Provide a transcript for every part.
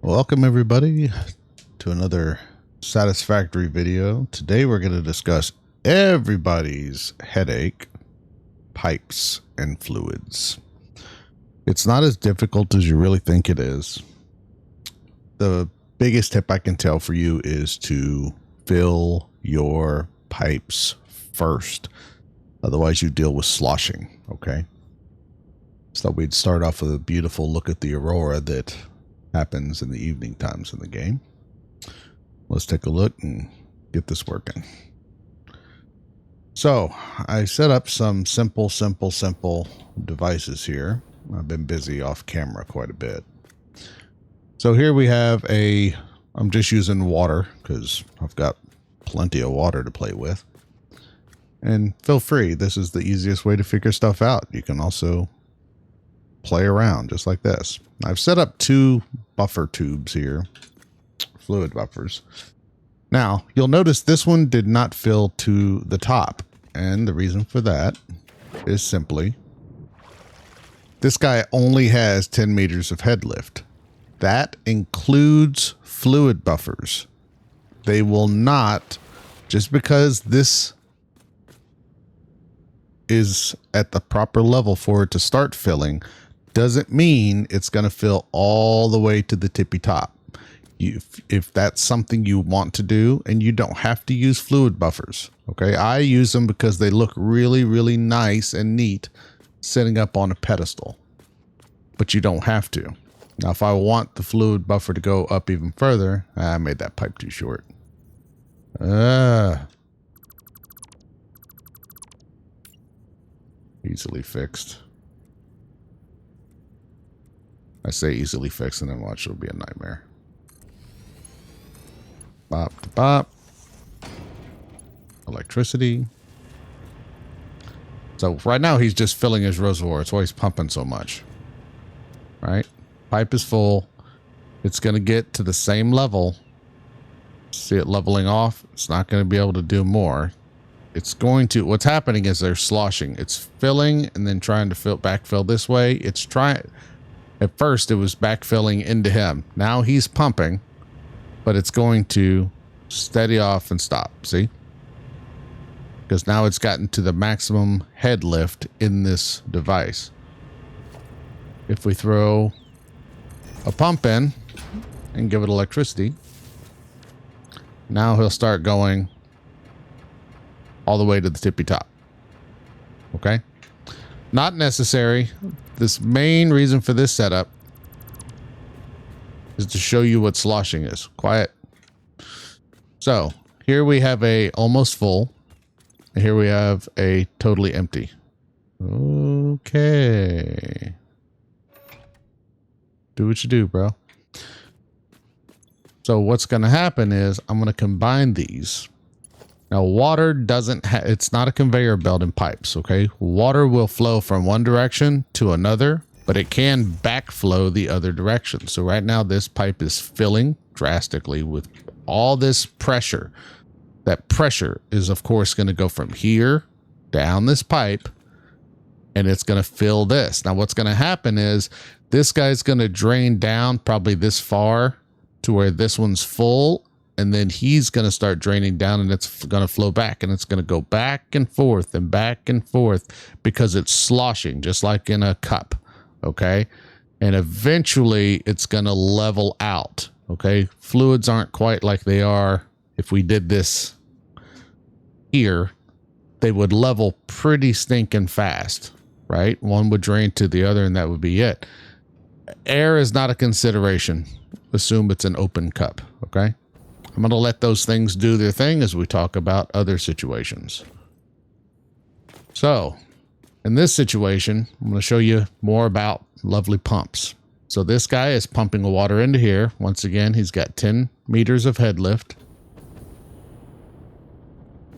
Welcome everybody to another Satisfactory video. Today we're going to discuss everybody's headache, pipes and fluids. It's not as difficult as you really think it is. The biggest tip I can tell for you is to fill your pipes first. Otherwise you deal with sloshing, okay? So we'd start off with a beautiful look at the aurora that happens in the evening times in the game. Let's take a look and get this working. So I set up some simple devices here. I've been busy off camera quite a bit. So here we have I'm just using water because I've got plenty of water to play with. And feel free, this is the easiest way to figure stuff out. You can also play around just like this. I've set up two buffer tubes here, fluid buffers. Now, you'll notice this one did not fill to the top. And the reason for that is simply, this guy only has 10 meters of head lift. That includes fluid buffers. They will not, just because this is at the proper level for it to start filling, doesn't mean it's going to fill all the way to the tippy top. If that's something you want to do, and you don't have to use fluid buffers. Okay. I use them because they look really nice and neat sitting up on a pedestal, but you don't have to. Now, if I want the fluid buffer to go up even further, I made that pipe too short. Easily fixed. I say easily fixed, and then watch, it'll be a nightmare. Bop to bop. Electricity. So right now he's just filling his reservoir. It's why he's pumping so much. Right? Pipe is full. It's going to get to the same level. See it leveling off? It's not going to be able to do more. It's going to, what's happening is they're sloshing. It's filling and then trying to backfill this way. It's trying. At first, it was backfilling into him. Now he's pumping, but it's going to steady off and stop. See? Because now it's gotten to the maximum head lift in this device. If we throw a pump in and give it electricity, now he'll start going all the way to the tippy top. Okay? Not necessary. This main reason for this setup is to show you what sloshing is. Quiet. So here we have a almost full, and here we have a totally empty. Okay. Do what you do, bro. So what's going to happen is I'm going to combine these. Now, water doesn't have, it's not a conveyor belt in pipes, okay? Water will flow from one direction to another, but it can backflow the other direction. So right now, this pipe is filling drastically with all this pressure. That pressure is, of course, going to go from here down this pipe, and it's going to fill this. Now, what's going to happen is this guy's going to drain down probably this far to where this one's full, and then he's going to start draining down, and it's going to flow back, and it's going to go back and forth because it's sloshing just like in a cup. Okay. And eventually it's going to level out. Okay. Fluids aren't quite like they are. If we did this here, they would level pretty stinking fast, right? One would drain to the other, and that would be it. Air is not a consideration. Assume it's an open cup. Okay. I'm going to let those things do their thing as we talk about other situations. So, in this situation, I'm going to show you more about lovely pumps. So this guy is pumping water into here. Once again, he's got 10 meters of head lift.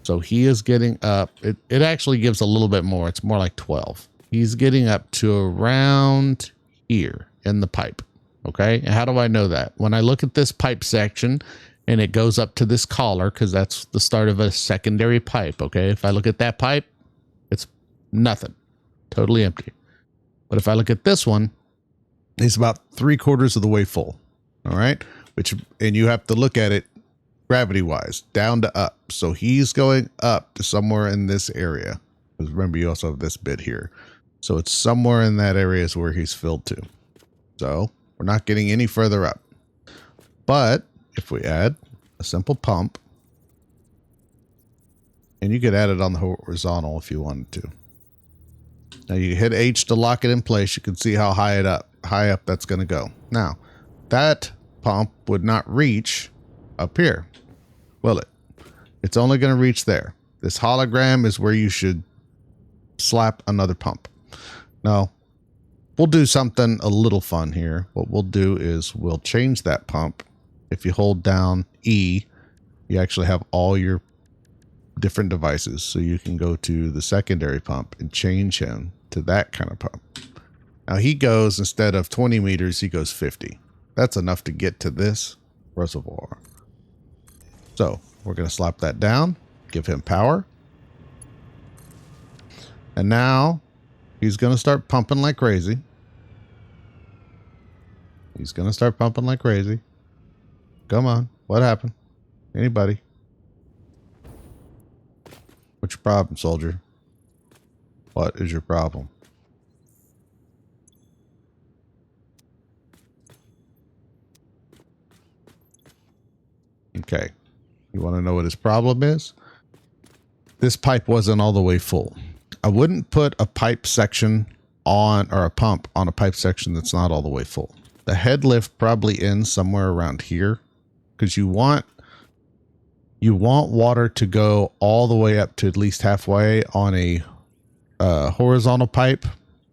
So he is getting up. It actually gives a little bit more. It's more like 12. He's getting up to around here in the pipe. Okay. And how do I know that? When I look at this pipe section, and it goes up to this collar, because that's the start of a secondary pipe. Okay. If I look at that pipe, it's nothing. Totally empty. But if I look at this one, it's about 3/4 of the way full. All right. And you have to look at it gravity wise, down to up. So he's going up to somewhere in this area. Because remember, you also have this bit here. So it's somewhere in that area is where he's filled to. So we're not getting any further up. But if we add a simple pump, and you could add it on the horizontal if you wanted to. Now you hit H to lock it in place. You can see how high up that's going to go. Now that pump would not reach up here, will it? It's only going to reach there. This hologram is where you should slap another pump. Now we'll do something a little fun here. What we'll do is we'll change that pump. If you hold down E, you actually have all your different devices. So you can go to the secondary pump and change him to that kind of pump. Now he goes, instead of 20 meters, he goes 50. That's enough to get to this reservoir. So we're going to slap that down, give him power. And now he's going to start pumping like crazy. He's going to start pumping like crazy. Come on. What happened? Anybody? What's your problem, soldier? What is your problem? Okay. You want to know what his problem is? This pipe wasn't all the way full. I wouldn't put a pipe section on, or a pump on a pipe section that's not all the way full. The head lift probably ends somewhere around here, because you want water to go all the way up to at least halfway on a horizontal pipe.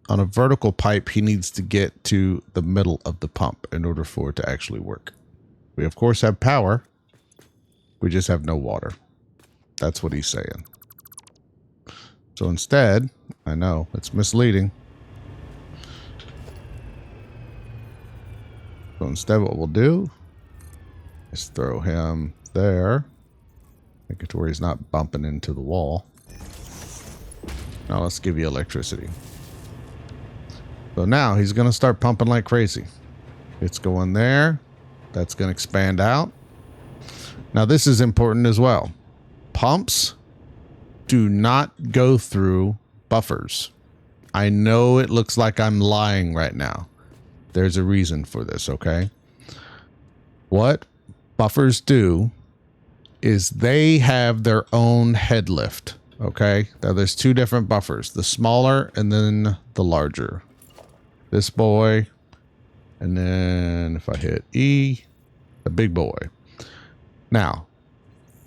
On a vertical pipe, he needs to get to the middle of the pump in order for it to actually work. We of course have power. We just have no water. That's what he's saying. So instead, I know it's misleading. So instead what we'll do is throw him there. Make it to where he's not bumping into the wall. Now let's give you electricity. So now he's going to start pumping like crazy. It's going there. That's going to expand out. Now this is important as well. Pumps do not go through buffers. I know it looks like I'm lying right now. There's a reason for this, okay? What buffers do is they have their own head lift, okay? Now there's two different buffers, the smaller and then the larger. This boy, and then if I hit E, the big boy. Now,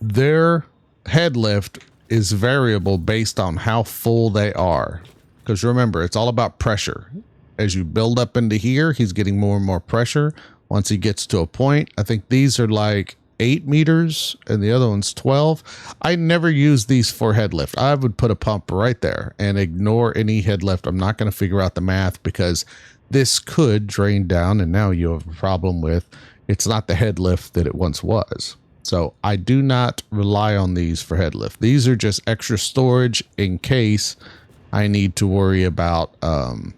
their head lift is variable based on how full they are. Because remember, it's all about pressure. As you build up into here, he's getting more and more pressure. Once he gets to a point, I think these are like 8 meters and the other one's 12. I never use these for head lift. I would put a pump right there and ignore any head lift. I'm not going to figure out the math because this could drain down and now you have a problem with it's not the head lift that it once was. So I do not rely on these for head lift. These are just extra storage in case I need to worry about power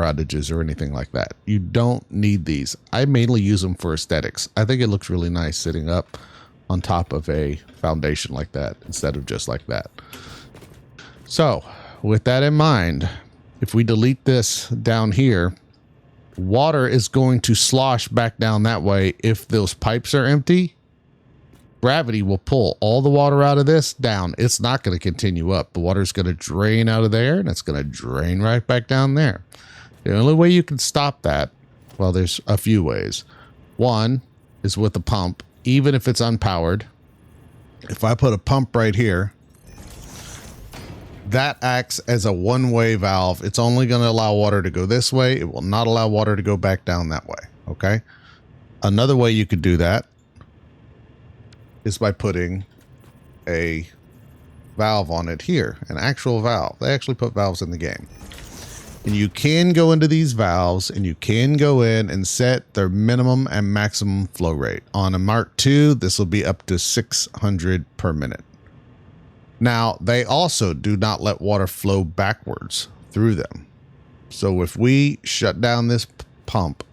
outages or anything like that. You don't need these. I mainly use them for aesthetics. I think it looks really nice sitting up on top of a foundation like that instead of just like that. So with that in mind, if we delete this down here, water is going to slosh back down that way. If those pipes are empty, gravity will pull all the water out of this down. It's not going to continue up. The water is going to drain out of there and it's going to drain right back down there. The only way you can stop that, well, there's a few ways. One is with a pump, even if it's unpowered. If I put a pump right here, that acts as a one-way valve. It's only going to allow water to go this way. It will not allow water to go back down that way. Okay. Another way you could do that is by putting a valve on it here, an actual valve. They actually put valves in the game. And you can go into these valves and you can go in and set their minimum and maximum flow rate. On a Mark II, this will be up to 600 per minute. Now, they also do not let water flow backwards through them. So if we shut down this pump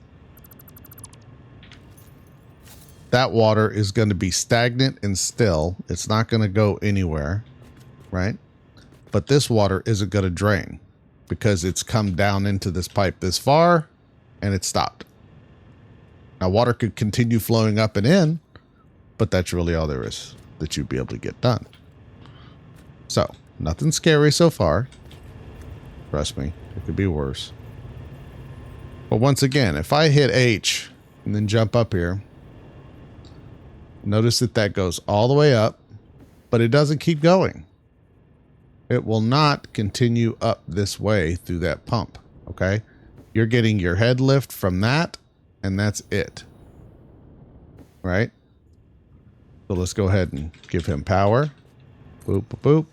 that water is going to be stagnant and still. It's not going to go anywhere, right? But this water isn't going to drain because it's come down into this pipe this far and it stopped. Now, water could continue flowing up and in, but that's really all there is that you'd be able to get done. So, nothing scary so far. Trust me, it could be worse. But once again, if I hit H and then jump up here, notice that that goes all the way up, but it doesn't keep going. It will not continue up this way through that pump, okay? You're getting your head lift from that, and that's it, right? So let's go ahead and give him power. Boop, boop, boop.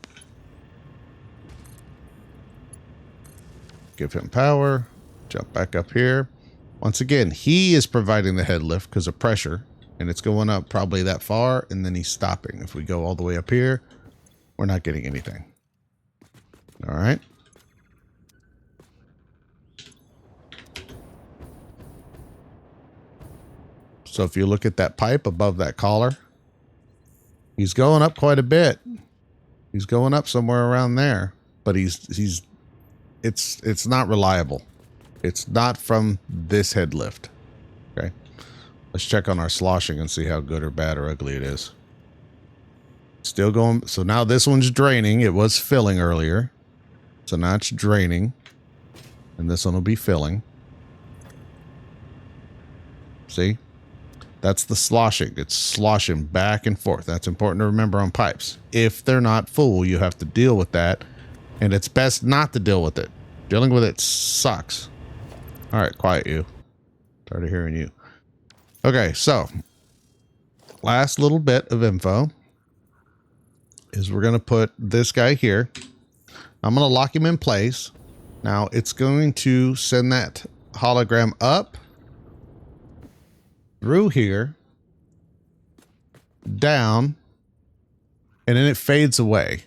Give him power. Jump back up here. Once again, he is providing the head lift because of pressure, and it's going up probably that far, and then he's stopping. If we go all the way up here, we're not getting anything. All right. So if you look at that pipe above that collar, he's going up quite a bit. He's going up somewhere around there, but it's not reliable. It's not from this head lift. Okay. Let's check on our sloshing and see how good or bad or ugly it is. Still going. So now this one's draining. It was filling earlier. So now it's draining. And this one will be filling. See? That's the sloshing. It's sloshing back and forth. That's important to remember on pipes. If they're not full, you have to deal with that. And it's best not to deal with it. Dealing with it sucks. All right, quiet you. Tired of hearing you. Okay, so last little bit of info is we're going to put this guy here. I'm going to lock him in place. Now it's going to send that hologram up through here, down, and then it fades away.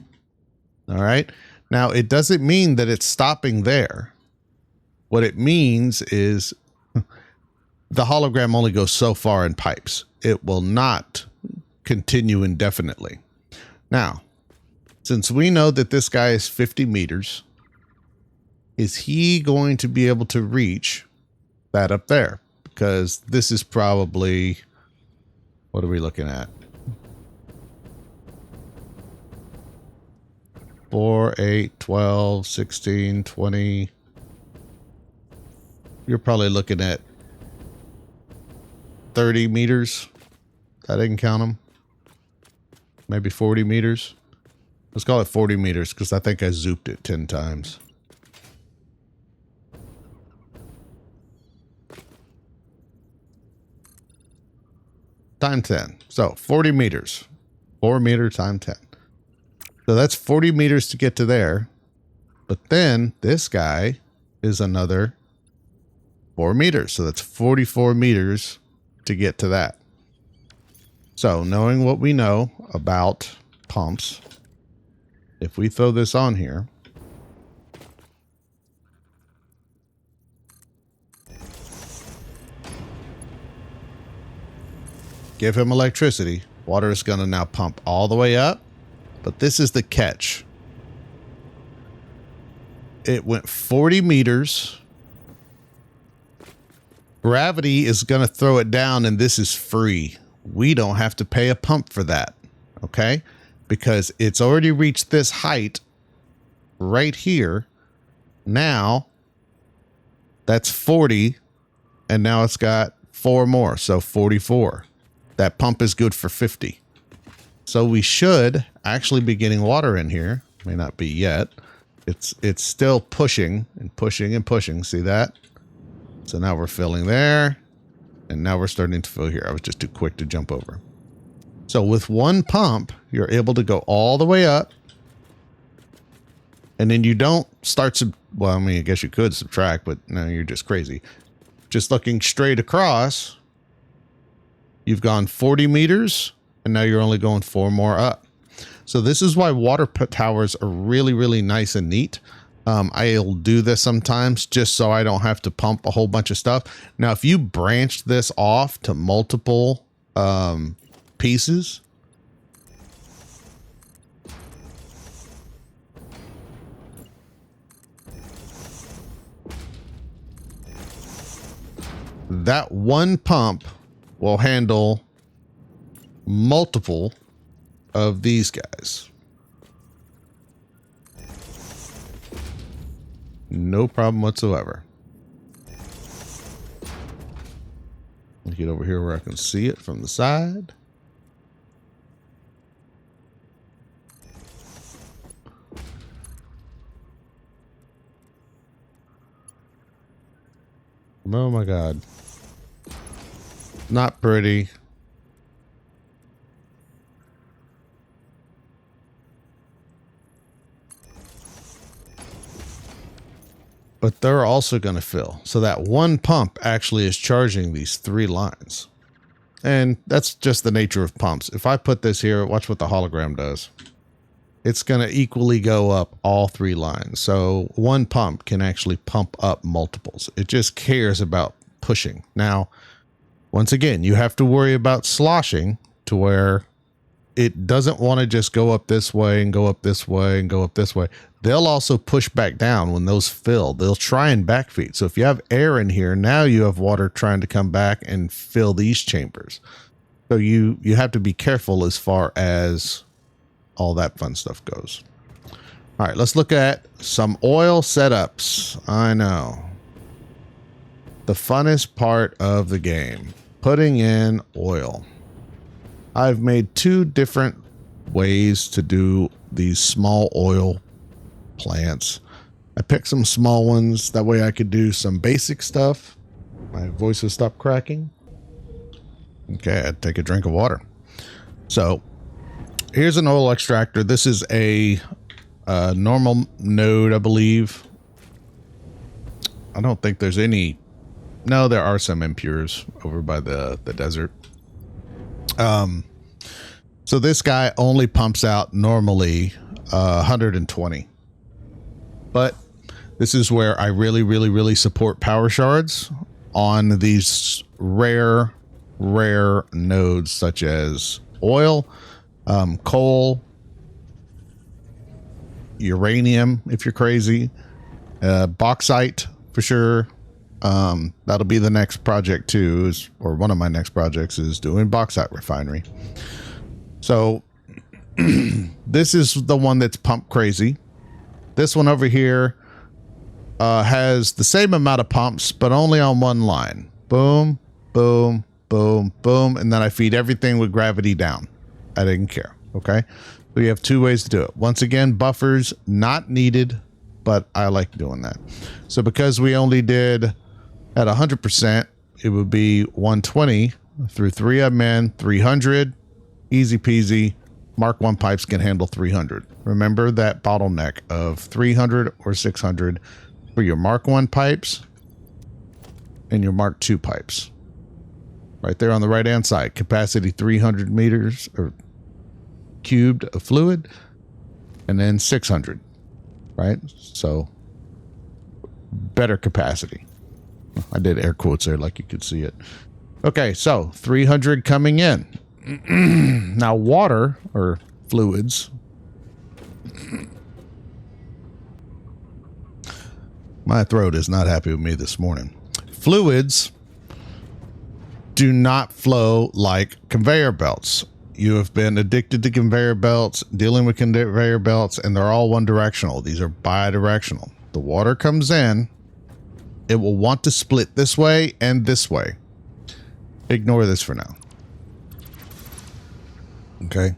All right. Now it doesn't mean that it's stopping there. What it means is the hologram only goes so far in pipes. It will not continue indefinitely. Now, since we know that this guy is 50 meters, is he going to be able to reach that up there? Because this is probably, what are we looking at? 4, 8, 12, 16, 20. You're probably looking at 30 meters. I didn't count them. Maybe 40 meters. Let's call it 40 meters because I think I zooped it 10 times. Times 10. So 40 meters. 4 meters times 10. So that's 40 meters to get to there. But then this guy is another 4 meters. So that's 44 meters to get to that. So knowing what we know about pumps, if we throw this on here, give him electricity, water is going to now pump all the way up. But this is the catch. It went 40 meters. Gravity is going to throw it down, and this is free. We don't have to pay a pump for that, okay? Because it's already reached this height right here. Now, that's 40, and now it's got 4 more, so 44. That pump is good for 50. So we should actually be getting water in here. May not be yet. It's still pushing and pushing and pushing. See that? So now we're filling there. And now we're starting to fill here. I was just too quick to jump over. So with one pump, you're able to go all the way up. And then you don't start well, I mean, I guess you could subtract, but no, you're just crazy. Just looking straight across, you've gone 40 meters, and now you're only going 4 more up. So this is why water towers are really, really nice and neat. I'll do this sometimes just so I don't have to pump a whole bunch of stuff. Now, if you branch this off to multiple pieces. That one pump will handle multiple of these guys. No problem whatsoever. Let me get over here where I can see it from the side. Oh my God. Not pretty. But they're also going to fill. So that one pump actually is charging these 3 lines. And that's just the nature of pumps. If I put this here, watch what the hologram does. It's going to equally go up all 3 lines. So one pump can actually pump up multiples. It just cares about pushing. Now, once again, you have to worry about sloshing to where it doesn't want to just go up this way and go up this way and go up this way. They'll also push back down when those fill. They'll try and backfeed. So if you have air in here, now you have water trying to come back and fill these chambers. So you have to be careful as far as all that fun stuff goes. All right, let's look at some oil setups. I know. The funnest part of the game, putting in oil. I've made 2 different ways to do these small oil plants. I picked some small ones. That way I could do some basic stuff. My voice has stopped cracking. Okay, I'd take a drink of water. So here's an oil extractor. This is a normal node, I believe. I don't think there's any. No, there are some impures over by the desert. So this guy only pumps out normally 120. But this is where I really support power shards on these rare nodes such as oil, coal, uranium if you're crazy, bauxite for sure. That'll be the next project too, or one of my next projects is doing bauxite refinery. So this is the one that's pump crazy. This one over here has the same amount of pumps, but only on one line. Boom, boom, boom, boom. And then I feed everything with gravity down. I didn't care. Okay. So you have 2 ways to do it. Once again, buffers not needed, but I like doing that. So because we only did at 100%, it would be 120 through 3 of men, 300, easy peasy. Mark 1 pipes can handle 300. Remember that bottleneck of 300 or 600 for your Mark 1 pipes and your Mark 2 pipes. Right there on the right hand side, capacity 300 meters or cubed of fluid, and then 600, right? So better capacity. I did air quotes there like you could see it. Okay, so 300 coming in. Now water or fluids. My throat is not happy with me this morning. Fluids do not flow like conveyor belts. You have been addicted to conveyor belts, dealing with conveyor belts, and they're all one directional. These are bi-directional. The water comes in, it will want to split this way and this way. Ignore this for now. Okay.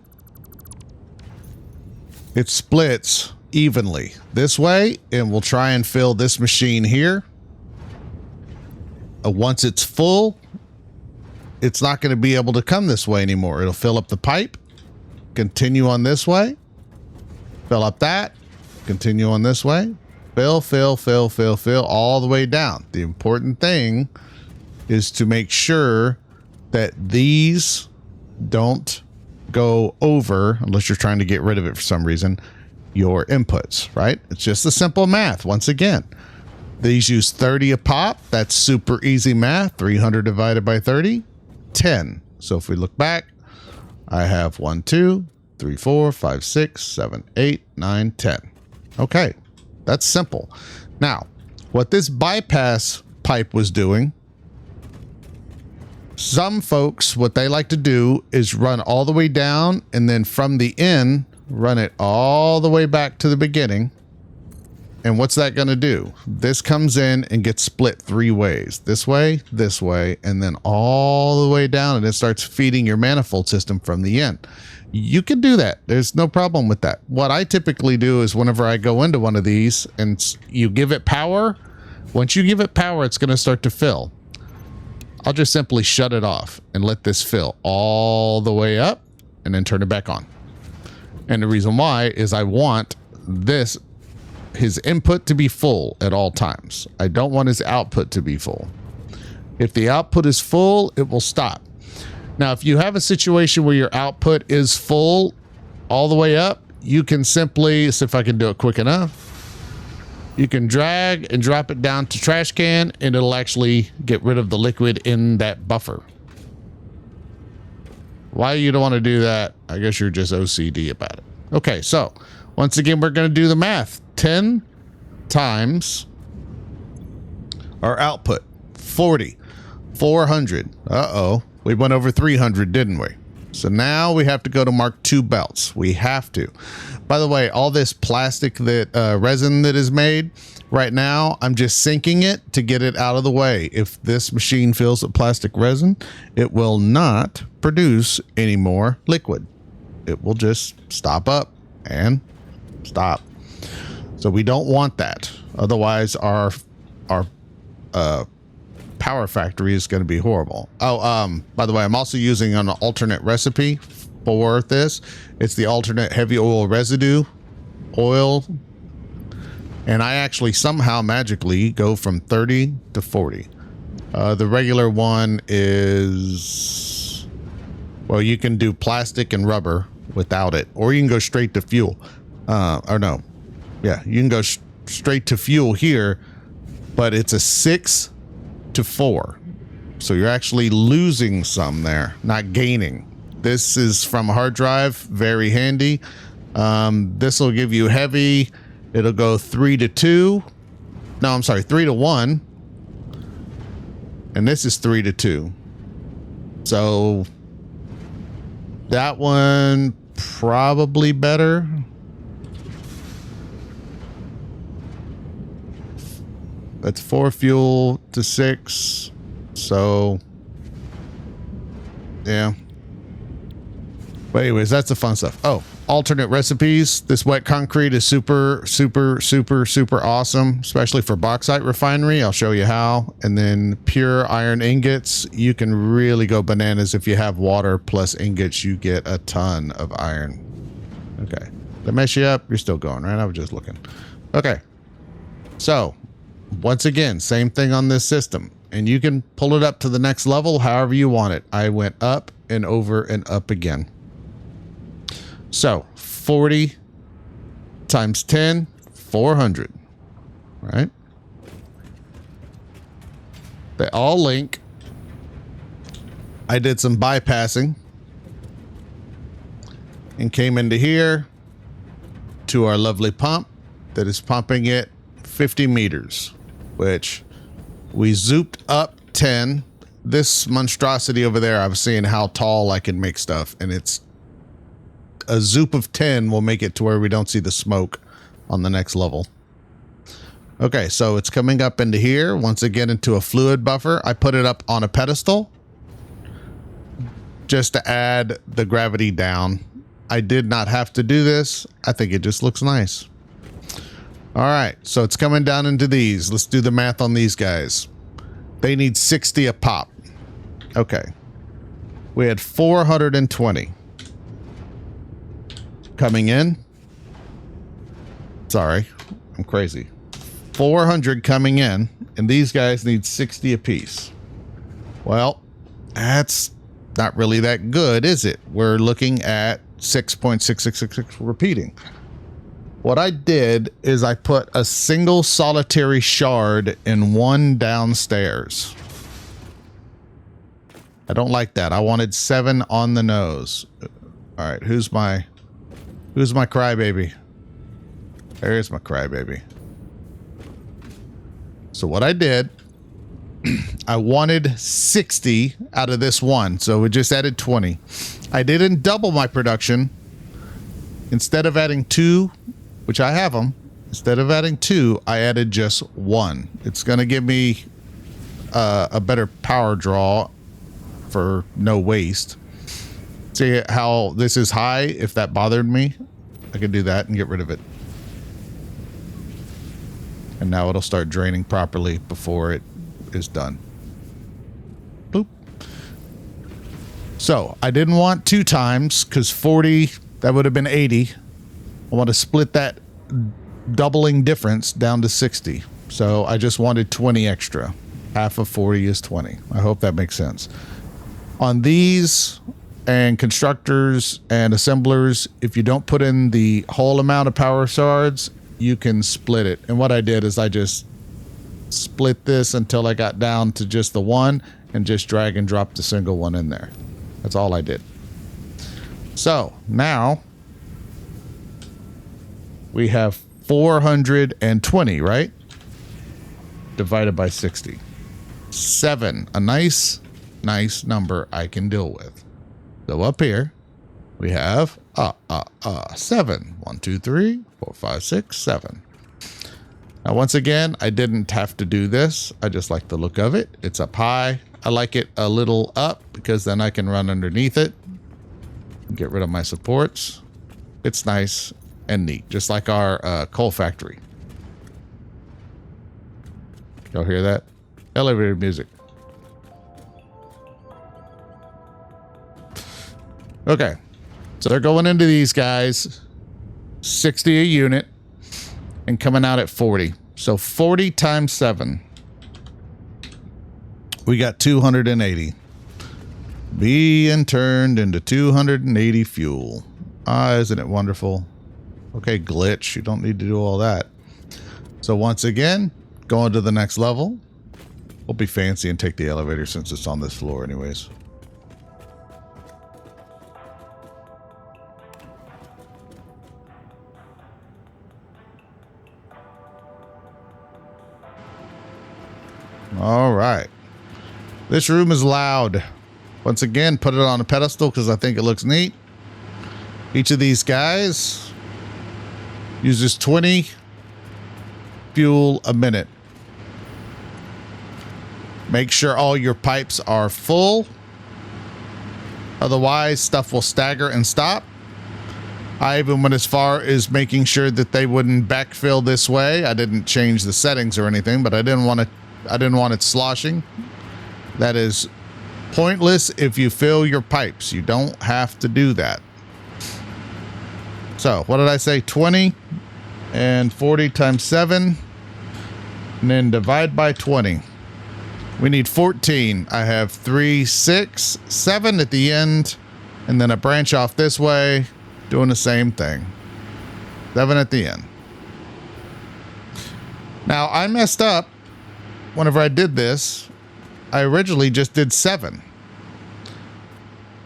It splits evenly this way, and we'll try and fill this machine here. Once it's full, it's not going to be able to come this way anymore. It'll fill up the pipe, continue on this way, fill up that, continue on this way, fill, all the way down. The important thing is to make sure that these don't go over, unless you're trying to get rid of it for some reason, your inputs, right? It's just a simple math. Once again, these use 30 a pop. That's super easy math. 300 divided by 30, 10. So if we look back, I have 1, 2, 3, 4, 5, 6, 7, 8, 9, 10. Okay, that's simple. Now, what this bypass pipe was doing, some folks, what they like to do is run all the way down and then from the end, run it all the way back to the beginning. And what's that going to do? This comes in and gets split 3 ways. This way, and then all the way down, and it starts feeding your manifold system from the end. You can do that. There's no problem with that. What I typically do is whenever I go into one of these and you give it power, once you give it power, it's going to start to fill. I'll just simply shut it off and let this fill all the way up and then turn it back on. And the reason why is I want his input to be full at all times. I don't want his output to be full. If the output is full, it will stop. Now, if you have a situation where your output is full all the way up, you can simply, see if I can do it quick enough. You can drag and drop it down to trash can and it'll actually get rid of the liquid in that buffer. Why you don't want to do that? I guess you're just OCD about it. Okay, so once again, we're going to do the math. 10 times our output, 40, 400. Uh-oh, we went over 300, didn't we? So now we have to go to Mark II belts. We have to. By the way, all this plastic that resin that is made right now, I'm just sinking it to get it out of the way. If this machine fills with plastic resin, it will not produce any more liquid. It will just stop up and stop. So we don't want that. Otherwise, our power factory is going to be horrible. Oh, by the way, I'm also using an alternate recipe for this. It's the alternate heavy oil residue oil. And I actually somehow magically go from 30 to 40. The regular one is, well, you can do plastic and rubber without it, or you can go straight to fuel. Or no. Yeah, you can go straight to fuel here, but it's a 6 to 4. So you're actually losing some there, not gaining. This is from a hard drive, very handy. This will give you heavy. It'll go 3 to 2. No, I'm sorry, 3 to 1. And this is 3 to 2. So that one probably better. That's 4 fuel to 6. So yeah. But anyways, that's the fun stuff. Oh, alternate recipes. This wet concrete is super awesome, especially for bauxite refinery. I'll show you how. And then pure iron ingots. You can really go bananas if you have water plus ingots. You get a ton of iron. Okay. Did I mess you up? You're still going, right? I was just looking. Okay. So once again, same thing on this system. And you can pull it up to the next level however you want it. I went up and over and up again. So 40 times 10, 400, right? They all link. I did some bypassing and came into here to our lovely pump that is pumping it 50 meters, which we zooped up 10. This monstrosity over there, I was seeing how tall I can make stuff, and it's a zoop of 10 will make it to where we don't see the smoke on the next level. Okay, so it's coming up into here, once again into a fluid buffer. I put it up on a pedestal just to add the gravity down. I did not have to do this. I think it just looks nice. All right, so it's coming down into these. Let's do the math on these guys. They need 60 a pop. Okay. We had 420 coming in. Sorry, I'm crazy. 400 coming in, and these guys need 60 apiece. Well, that's not really that good, is it? We're looking at 6.6666 repeating. What I did is I put a single solitary shard in one downstairs. I don't like that. I wanted 7 on the nose. All right, who's my crybaby? There's my crybaby. So what I did, I wanted 60 out of this one, so we just added 20. I didn't double my production. Instead of adding 2, which I have them, instead of adding 2, I added just 1. It's going to give me a better power draw for no waste. See how this is high? If that bothered me, I could do that and get rid of it. And now it'll start draining properly before it is done. Boop. So I didn't want 2 times because 40, that would have been 80. I want to split that doubling difference down to 60. So I just wanted 20 extra. Half of 40 is 20. I hope that makes sense. On these and constructors and assemblers, if you don't put in the whole amount of power shards, you can split it. And what I did is I just split this until I got down to just the 1 and just drag and drop the single one in there. That's all I did. So now we have 420, right? Divided by 60. 7, a nice number I can deal with. So up here we have 7. 1, 2, 3, 4, 5, 6, 7. Now once again, I didn't have to do this. I just like the look of it. It's up high. I like it a little up because then I can run underneath it. Get rid of my supports. It's nice and neat, just like our coal factory. Y'all hear that? Elevator music. Okay, so they're going into these guys, 60 a unit, and coming out at 40. So 40 times 7. We got 280. Being turned into 280 fuel. Ah, isn't it wonderful? Okay, glitch. You don't need to do all that. So once again, going to the next level. We'll be fancy and take the elevator since it's on this floor anyways. All right. This room is loud. Once again, put it on a pedestal because I think it looks neat. Each of these guys uses 20 fuel a minute. Make sure all your pipes are full. Otherwise, stuff will stagger and stop. I even went as far as making sure that they wouldn't backfill this way. I didn't change the settings or anything, but I didn't want it sloshing. That is pointless if you fill your pipes. You don't have to do that. So, what did I say? 20 and 40 times 7. And then divide by 20. We need 14. I have 3, 6, 7 at the end. And then I branch off this way, doing the same thing. 7 at the end. Now, I messed up whenever I did this. I originally just did 7.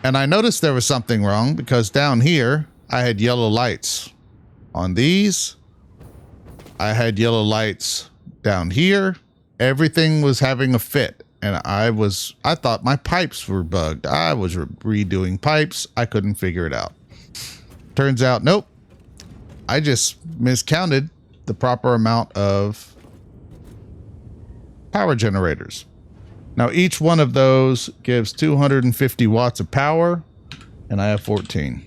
And I noticed there was something wrong because down here, I had yellow lights. On these, I had yellow lights down here. Everything was having a fit. And I thought my pipes were bugged. I was redoing pipes. I couldn't figure it out. Turns out, nope. I just miscounted the proper amount of power generators. Now, each one of those gives 250 watts of power, and I have 14.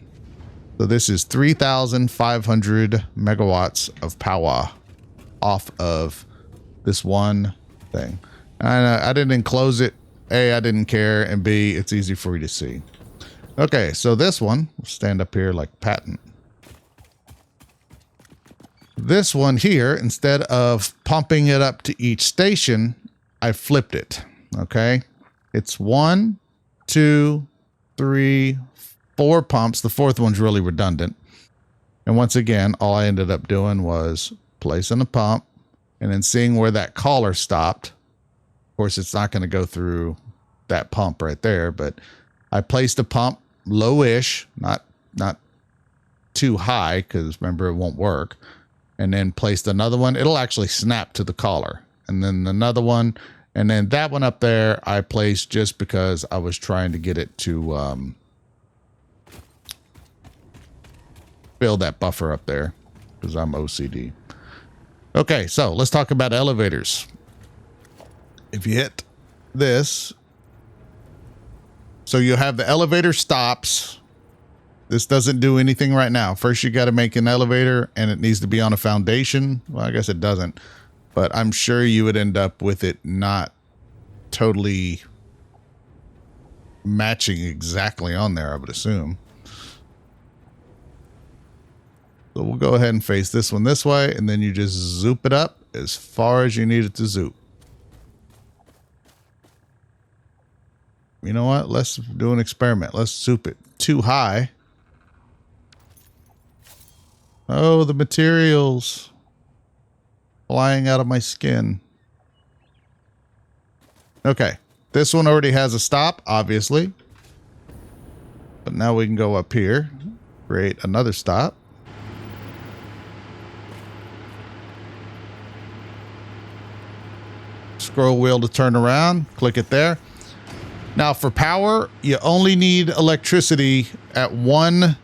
So this is 3,500 megawatts of power off of this one thing. And I didn't enclose it. A, I didn't care, and B, it's easy for you to see. Okay, so this one, we'll stand up here like patent. This one here, instead of pumping it up to each station, I flipped it. Okay, it's 1, 2, 3, 4 pumps. The fourth one's really redundant. And once again, all I ended up doing was placing a pump and then seeing where that collar stopped. Of course, it's not going to go through that pump right there, but I placed a pump low-ish, not too high, because remember, it won't work. And then placed another one. It'll actually snap to the collar. And then another one. And then that one up there I placed just because I was trying to get it to fill that buffer up there, because I'm OCD. Okay, so let's talk about elevators. If you hit this, so you have the elevator stops. This doesn't do anything right now. First, you got to make an elevator, and it needs to be on a foundation. Well, I guess it doesn't, but I'm sure you would end up with it not totally matching exactly on there, I would assume. So we'll go ahead and face this one this way, and then you just zoop it up as far as you need it to zoop. You know what? Let's do an experiment. Let's zoop it too high. Oh, the materials flying out of my skin. Okay. This one already has a stop, obviously. But now we can go up here, create another stop. Scroll wheel to turn around, click it there. Now for power, you only need electricity at one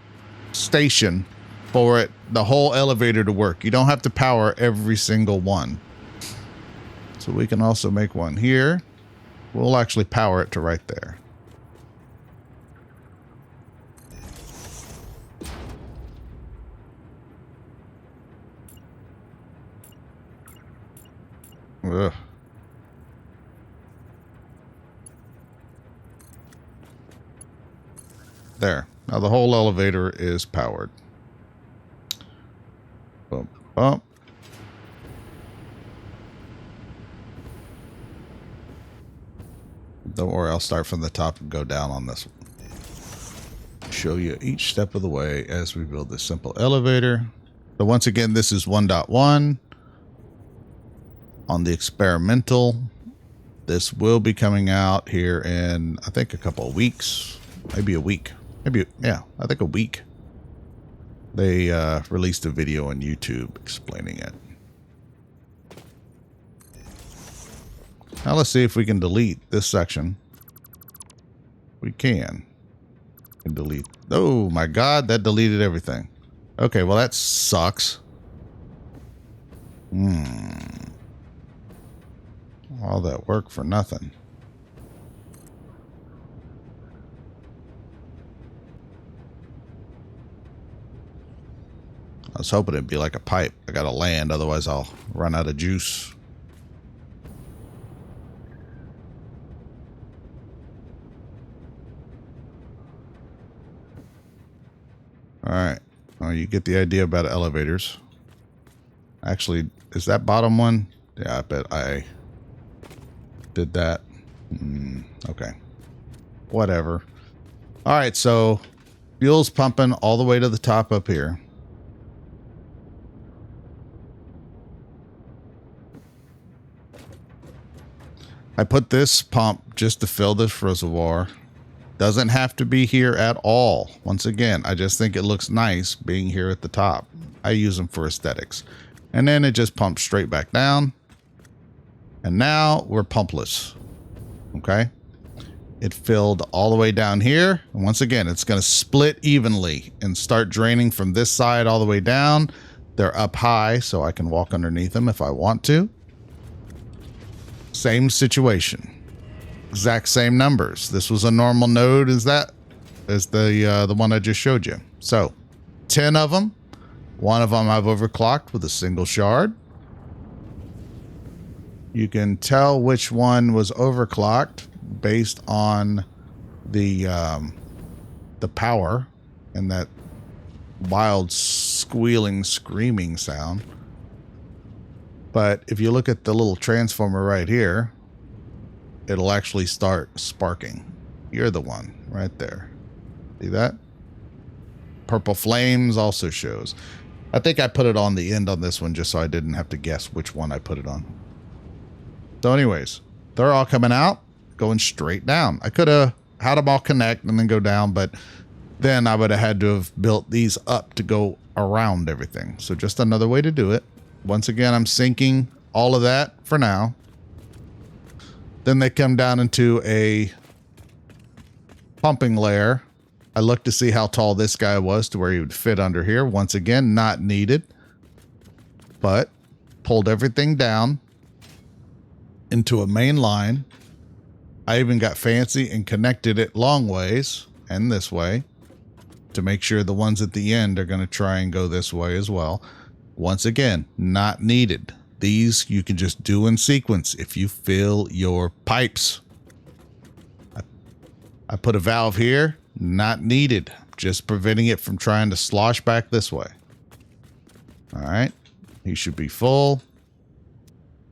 station for the whole elevator to work. You don't have to power every single one. So we can also make one here. We'll actually power it to right there. Ugh. There. Now the whole elevator is powered. Bump, bump. Don't worry, I'll start from the top and go down on this one. Show you each step of the way as we build this simple elevator. So once again, this is 1.1. On the experimental, this will be coming out here in, I think, a couple of weeks. Maybe a week. Maybe, yeah, I think a week. They released a video on YouTube explaining it. Now let's see if we can delete this section. We can. Delete. Oh my God, that deleted everything. Okay, well that sucks. All that work for nothing. I was hoping it'd be like a pipe. I gotta land, otherwise I'll run out of juice. Alright. Well, you get the idea about elevators. Actually, is that bottom one? Yeah, I bet I did that. Okay. Whatever. Alright, so fuel's pumping all the way to the top up here. I put this pump just to fill this reservoir. Doesn't have to be here at all. Once again, I just think it looks nice being here at the top. I use them for aesthetics. And then it just pumps straight back down. And now we're pumpless. Okay. It filled all the way down here. And once again, it's going to split evenly and start draining from this side all the way down. They're up high, so I can walk underneath them if I want to. Same situation. Exact same numbers. This was a normal node as the one I just showed you. So 10 of them. One of them I've overclocked with a single shard. You can tell which one was overclocked based on the power and that wild squealing, screaming sound. But if you look at the little transformer right here, it'll actually start sparking. You're the one right there. See that? Purple flames also shows. I think I put it on the end on this one just so I didn't have to guess which one I put it on. So anyways, they're all coming out. going straight down. I could have had them all connect and then go down, but then I would have had to have built these up to go around everything. So just another way to do it. Once again, I'm sinking all of that for now. Then they come down into a pumping layer. I looked to see how tall this guy was to where he would fit under here. Once again, not needed, but pulled everything down into a main line. I even got fancy and connected it long ways and this way to make sure the ones at the end are going to try and go this way as well. Once again, not needed. These you can just do in sequence if you fill your pipes. I put a valve here, not needed. Just preventing it from trying to slosh back this way. All right, he should be full.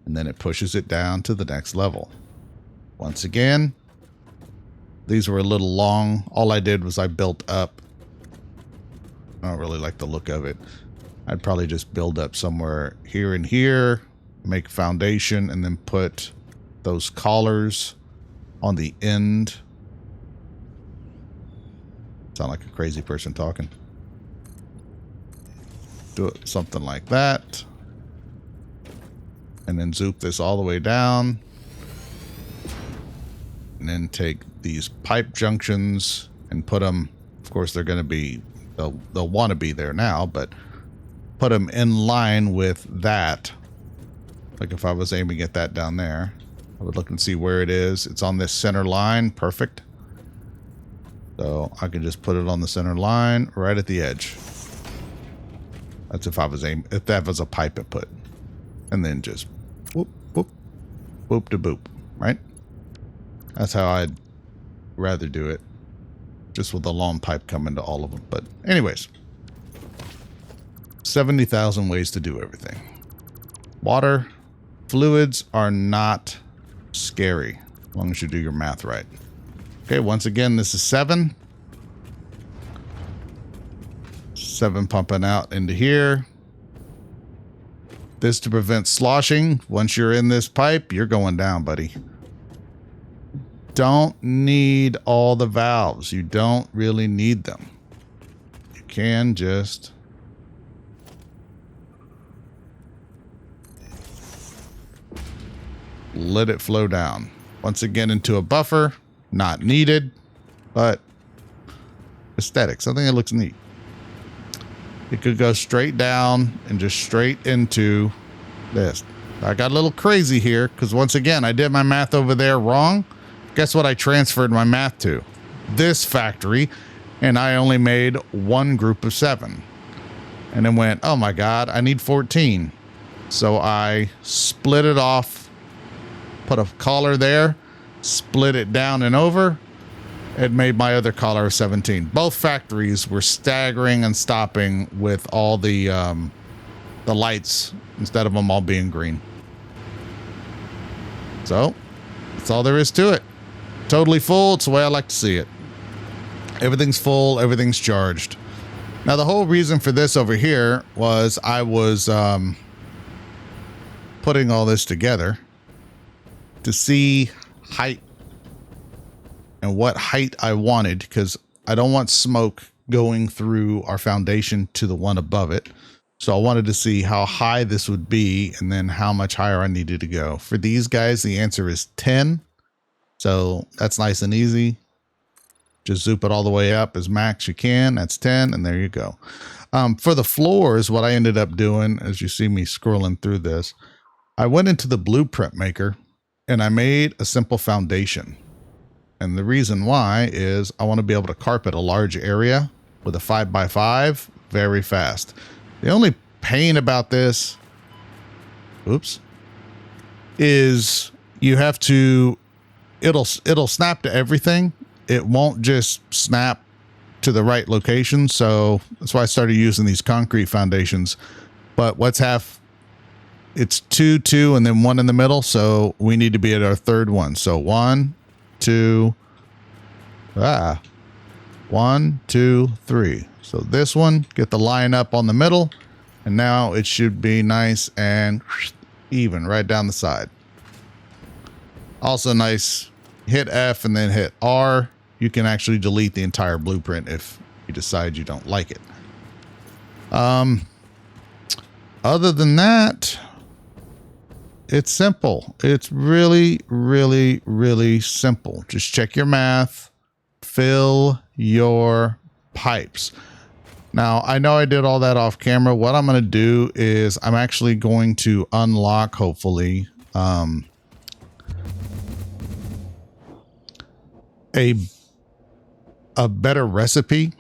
And then it pushes it down to the next level. Once again, these were a little long. All I did was I built up. I don't really like the look of it. I'd probably just build up somewhere here and here, make a foundation, and then put those collars on the end. Sound like a crazy person talking. Do it something like that. And then zoop this all the way down. And then take these pipe junctions and put them, of course they're going to be, they'll want to be there now, but put them in line with that. Like if I was aiming at that down there, I would look and see where it is. It's on this center line. Perfect. So I can just put it on the center line right at the edge. That's if I was if that was a pipe it put. And then just whoop, whoop, whoop to boop, right? That's how I'd rather do it. Just with the long pipe coming to all of them. But anyways, 70,000 ways to do everything. Water, fluids are not scary as long as you do your math right. Okay, once again, this is 7. 7 pumping out into here. This to prevent sloshing. Once you're in this pipe, you're going down, buddy. Don't need all the valves. You don't really need them. You can just let it flow down. Once again into a buffer. Not needed, but aesthetics. I think it looks neat. It could go straight down and just straight into this. I got a little crazy here because once again, I did my math over there wrong. Guess what I transferred my math to? This factory, and I only made one group of 7. And then went, oh my God, I need 14. So I split it off, put a collar there, split it down and over. It made my other collar of 17. Both factories were staggering and stopping with all the lights instead of them all being green. So that's all there is to it. Totally full. It's the way I like to see it. Everything's full. Everything's charged. Now the whole reason for this over here was I was putting all this together to see height and what height I wanted, because I don't want smoke going through our foundation to the one above it. So I wanted to see how high this would be and then how much higher I needed to go. For these guys, the answer is 10. So that's nice and easy. Just zoop it all the way up as max you can. That's 10, and there you go. For the floors, what I ended up doing, as you see me scrolling through this, I went into the blueprint maker and I made a simple foundation. And the reason why is I want to be able to carpet a large area with a 5x5 very fast. The only pain about this, oops, is you have to, it'll snap to everything. It won't just snap to the right location. So that's why I started using these concrete foundations. But what's it's 2, 2, and then 1 in the middle. So we need to be at our third one. So 1, 2, 1, 2, 3. So this one, get the line up on the middle, and now it should be nice and even right down the side. Also nice hit F and then hit R, you can actually delete the entire blueprint if you decide you don't like it. Other than that, it's simple. It's really, really, really simple. Just check your math, fill your pipes. Now, I know I did all that off camera. What I'm going to do is I'm actually going to unlock, hopefully, a better recipe,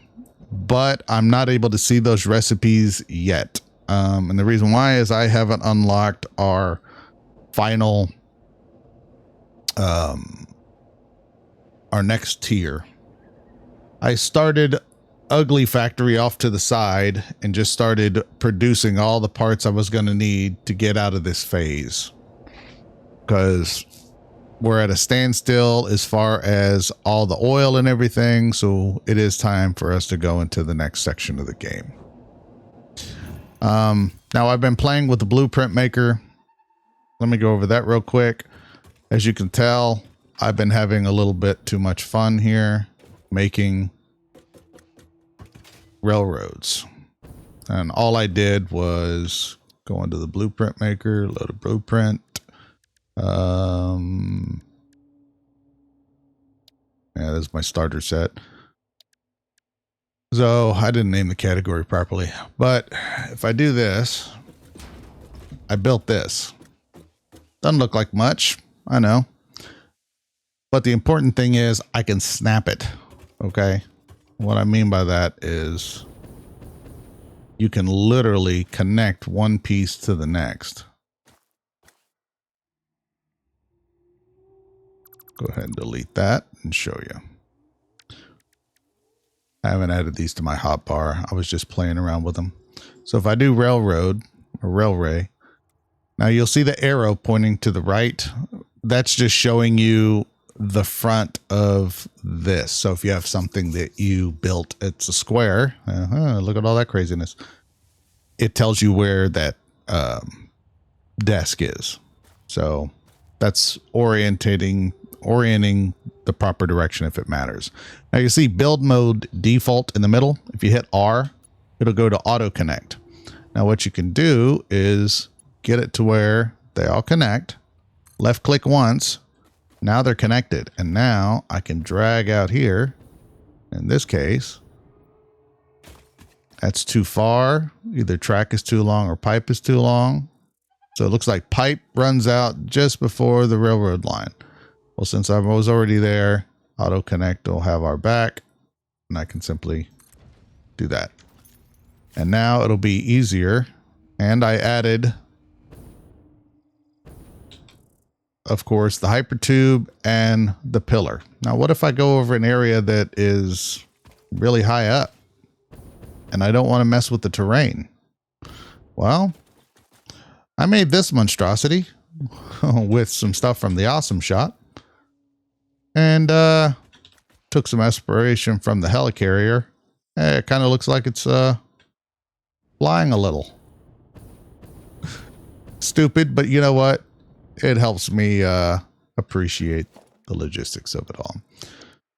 but I'm not able to see those recipes yet. And the reason why is I haven't unlocked our final, our next tier. I started Ugly Factory off to the side and just started producing all the parts I was going to need to get out of this phase, because we're at a standstill as far as all the oil and everything. So it is time for us to go into the next section of the game. Now I've been playing with the blueprint maker. Let me go over that real quick. As you can tell, I've been having a little bit too much fun here making railroads. And all I did was go into the blueprint maker, load a blueprint. Yeah, that's my starter set. So I didn't name the category properly, but if I do this, I built this. Doesn't look like much, I know. But the important thing is I can snap it, okay? What I mean by that is you can literally connect one piece to the next. Go ahead and delete that and show you. I haven't added these to my hotbar. I was just playing around with them. So if I do railroad or railway, now you'll see the arrow pointing to the right. That's just showing you the front of this. So if you have something that you built, it's a square. Look at all that craziness. It tells you where that desk is. So that's orienting the proper direction if it matters. Now you see build mode default in the middle. If you hit R, it'll go to auto connect. Now what you can do is get it to where they all connect. Left click once. Now they're connected. And now I can drag out here. In this case, that's too far. Either track is too long or pipe is too long. So it looks like pipe runs out just before the railroad line. Well, since I was already there, auto connect will have our back, and I can simply do that. And now it'll be easier. And I added, of course, the hypertube and the pillar. Now, what if I go over an area that is really high up and I don't want to mess with the terrain? Well, I made this monstrosity with some stuff from the Awesome Shot. And took some inspiration from the helicarrier. It kind of looks like it's flying a little. Stupid, but you know what? It helps me appreciate the logistics of it all.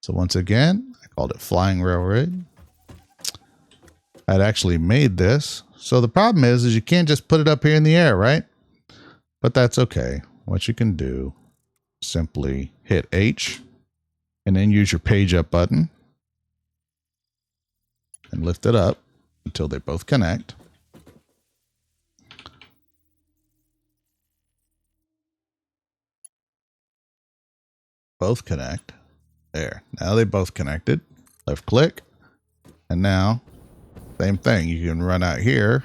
So once again, I called it Flying Railroad. I'd actually made this. So the problem is you can't just put it up here in the air, right? But that's okay. What you can do, simply hit H. And then use your page up button and lift it up until they both connect. Both connect. There. Now they both connected. Left click. And now, same thing. You can run out here.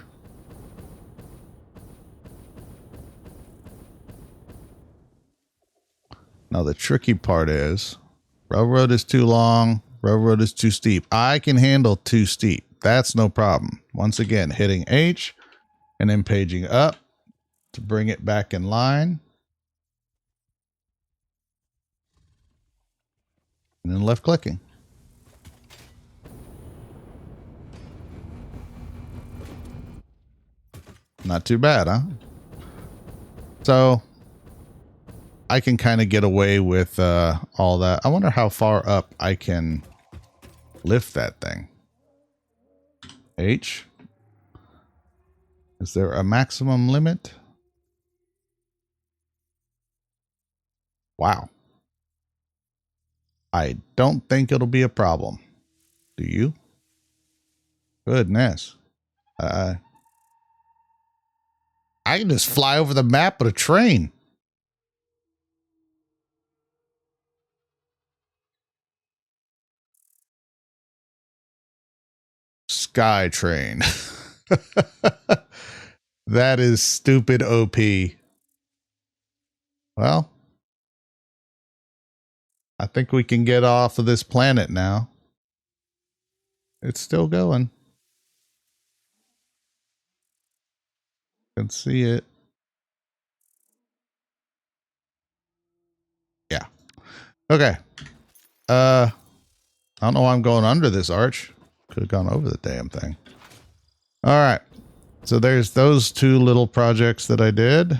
Now the tricky part is, railroad is too long, railroad is too steep. I can handle too steep. That's no problem. Once again, hitting H and then paging up to bring it back in line. And then left clicking. Not too bad, huh? So I can kind of get away with all that. I wonder how far up I can lift that thing. H. Is there a maximum limit? Wow. I don't think it'll be a problem. Do you? Goodness. I can just fly over the map with a train. Sky train. That is stupid OP. Well, I think we can get off of this planet now. It's still going. Can see it. Yeah. Okay. I don't know why I'm going under this arch. Could have gone over the damn thing. All right. So there's those two little projects that I did.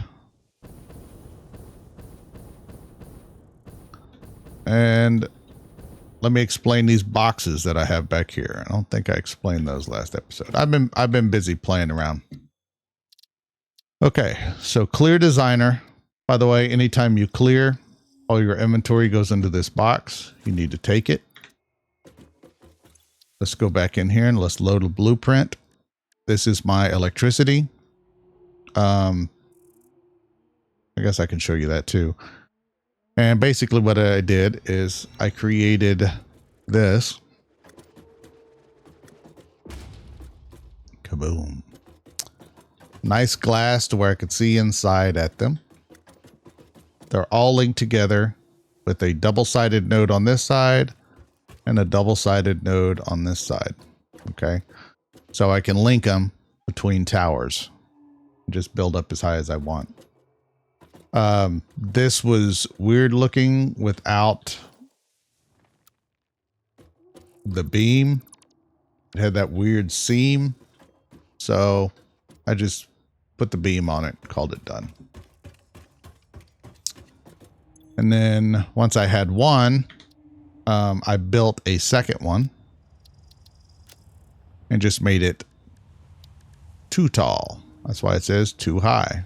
And let me explain these boxes that I have back here. I don't think I explained those last episode. I've been busy playing around. Okay, so clear designer. By the way, anytime you clear, all your inventory goes into this box. You need to take it. Let's go back in here and let's load a blueprint. This is my electricity. I guess I can show you that too. And basically what I did is I created this. Kaboom. Nice glass to where I could see inside at them. They're all linked together with a double-sided node on this side and a double-sided node on this side. Okay. So I can link them between towers. Just build up as high as I want. This was weird looking without the beam. It had that weird seam. So I just put the beam on it, called it done. And then once I had one, I built a second one and just made it too tall. That's why it says too high.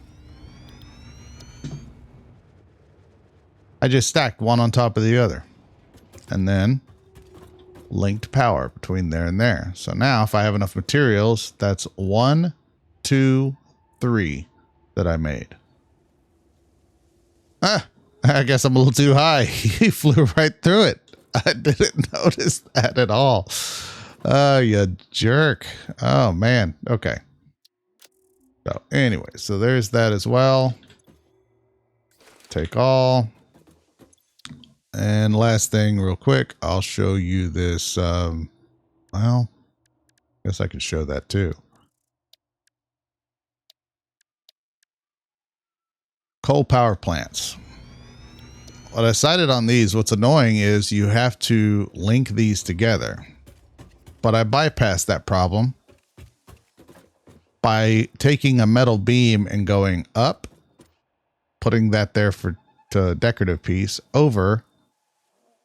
I just stacked one on top of the other and then linked power between there and there. So now if I have enough materials, that's 1, 2, 3 that I made. I guess I'm a little too high. He flew right through it. I didn't notice that at all. You jerk. Oh man. Okay. So anyway, so there's that as well. Take all. And last thing real quick, I'll show you this. Well, I guess I can show that too. Coal power plants. What I decided on these, what's annoying is you have to link these together. But I bypassed that problem by taking a metal beam and going up, putting that there for a decorative piece, over,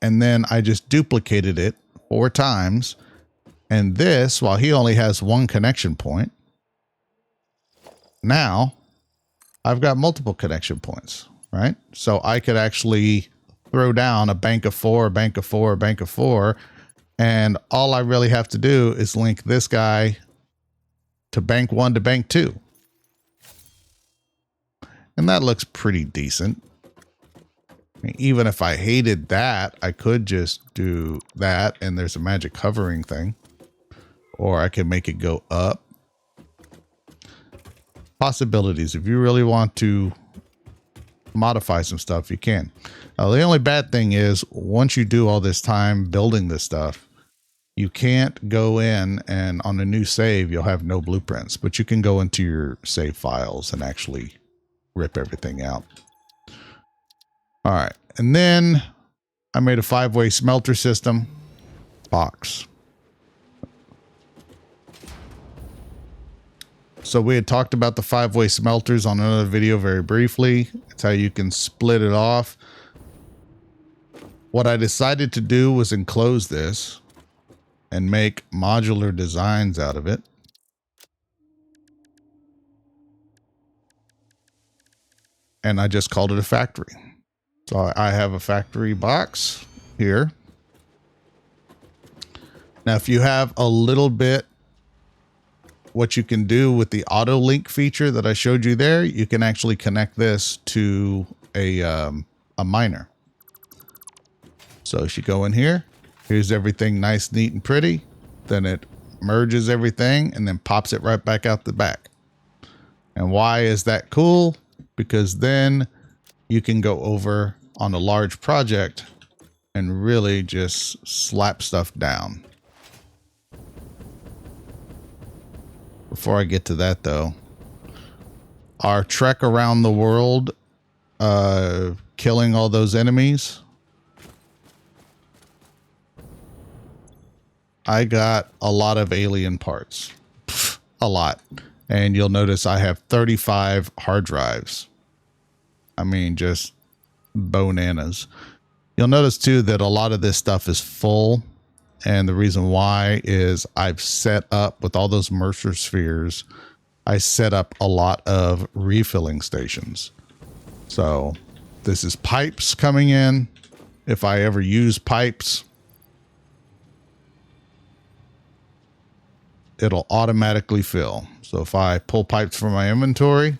and then I just duplicated it 4 times. And this, while he only has one connection point, now I've got multiple connection points, right? So I could actually throw down a bank of 4, a bank of 4, a bank of 4, and all I really have to do is link this guy to bank 1 to bank 2. And that looks pretty decent. I mean, even if I hated that, I could just do that and there's a magic hovering thing. Or I could make it go up. Possibilities. If you really want to modify some stuff, you can. The only bad thing is once you do all this time building this stuff, you can't go in and on a new save, you'll have no blueprints, but you can go into your save files and actually rip everything out. All right. And then I made a 5-way smelter system box. So we had talked about the 5-way smelters on another video very briefly. It's how you can split it off. What I decided to do was enclose this and make modular designs out of it. And I just called it a factory. So I have a factory box here. Now, if you have a little bit, what you can do with the auto link feature that I showed you there, you can actually connect this to a miner. So if you go in here, here's everything nice, neat, and pretty. Then it merges everything and then pops it right back out the back. And why is that cool? Because then you can go over on a large project and really just slap stuff down. Before I get to that though, our trek around the world, killing all those enemies, I got a lot of alien parts. A lot. And you'll notice I have 35 hard drives. I mean, just bananas. You'll notice too that a lot of this stuff is full. And the reason why is I've set up with all those Mercer spheres, I set up a lot of refilling stations. So this is pipes coming in. If I ever use pipes, it'll automatically fill. So if I pull pipes from my inventory,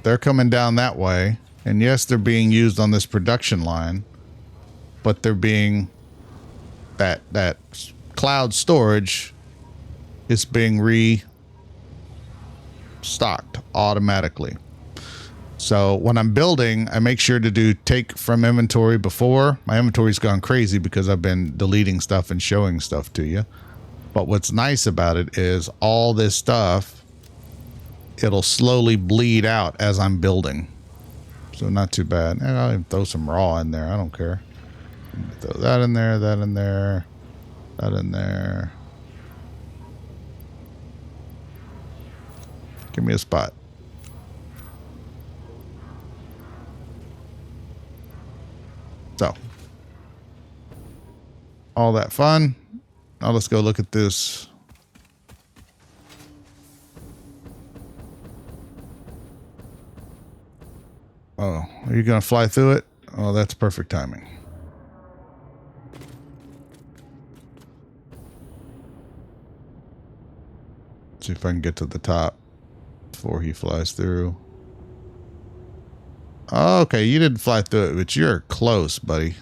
they're coming down that way. And yes, they're being used on this production line, but they're being, that cloud storage is being restocked automatically. So when I'm building, I make sure to do take from inventory before. My inventory's gone crazy because I've been deleting stuff and showing stuff to you. But what's nice about it is all this stuff, it'll slowly bleed out as I'm building. So not too bad. And I'll even throw some raw in there. I don't care. Throw that in there, that in there, that in there. Give me a spot. So, all that fun. Now let's go look at this. Oh, are you going to fly through it? Oh, that's perfect timing. See if I can get to the top before he flies through. Okay, you didn't fly through it, but you're close, buddy.